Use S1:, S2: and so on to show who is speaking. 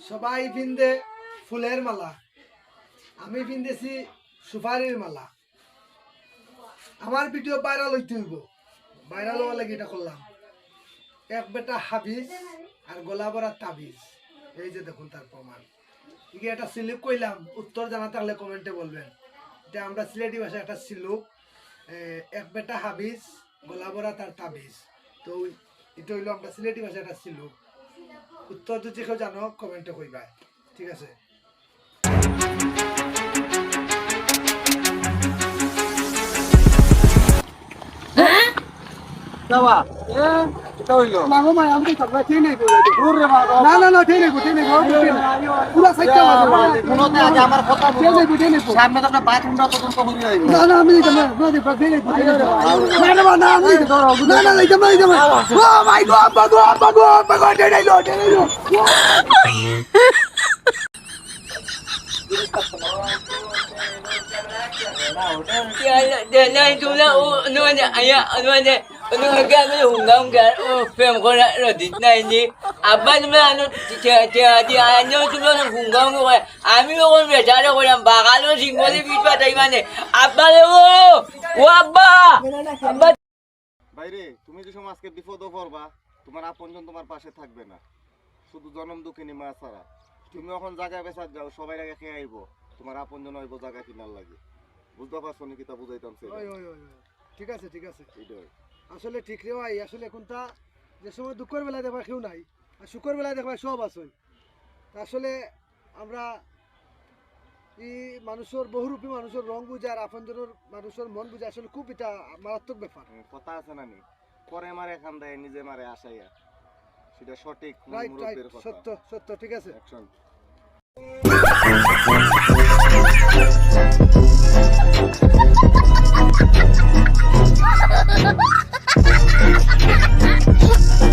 S1: সবাই পিন্দে ফুলের মালা, আমি পিন্দেছি সুপারির মালা। আমার ভিডিও ভাইরাল হইতে হইব, ভাইরাল হওয়ার লাগে এটা করলাম। এক বেটা হাবিজ আর গলা ভরা তাবিজ, এই যে দেখুন তার প্রমাণ। ঠিক একটা সিলুক কইলাম, উত্তর জানা থাকলে কমেন্টে বলবেন। এটা আমরা সিলেটি ভাষায় একটা সিলুক, এক বেটা হাবিজ গলা ভরা তার তাবিজ। তো এটা হইলো আমরা সিলেটি ভাষায় একটা সিলুক। উত্তর যদি কেউ জানো কমেন্টে কইবা, ঠিক আছে?
S2: আমি বেচারে করলাম বাগানো সিঙ্গলি পিঠ পাঠাই মানে আব্বা ও আব্বা আব্বা।
S3: বাইরে তুমি যে সময় আজকে বিপদও পড়বা, তোমার আপনজন তোমার পাশে থাকবে না, শুধু জনম দুঃখিনী মা ছাড়া। তুমি এখন জায়গায় বেসার যাও, সবাই আগে খেয়ে আইবো, তোমার আপনজন হইব জায়গা কিনার লাগে। বুঝতে পারছো নি কিতা বুঝাইতাম?
S1: ঠিক আছে ঠিক আছে, আসলে ঠিক রে ভাই। আসলে এখন তা যে সময় দুঃখের বেলায় দেখবা কেউ নাই, আর সুখের বেলায় দেখবা সব আছে। আসলে আমরা এই মানুষের বহুরূপী মানুষের রং বুঝে আর আপনজনের মানুষের মন বুঝে, আসলে খুব এটা মারাত্মক ব্যাপার।
S3: কথা আছে না নি, পরে মারে খান দেয় নিজে মারে আসাইয়া, সেটা সঠিক
S1: রাইট রাইট,
S3: মুরব্বির কথা।
S1: সত্য সত্য, ঠিক আছে।
S3: অ্যাকশন।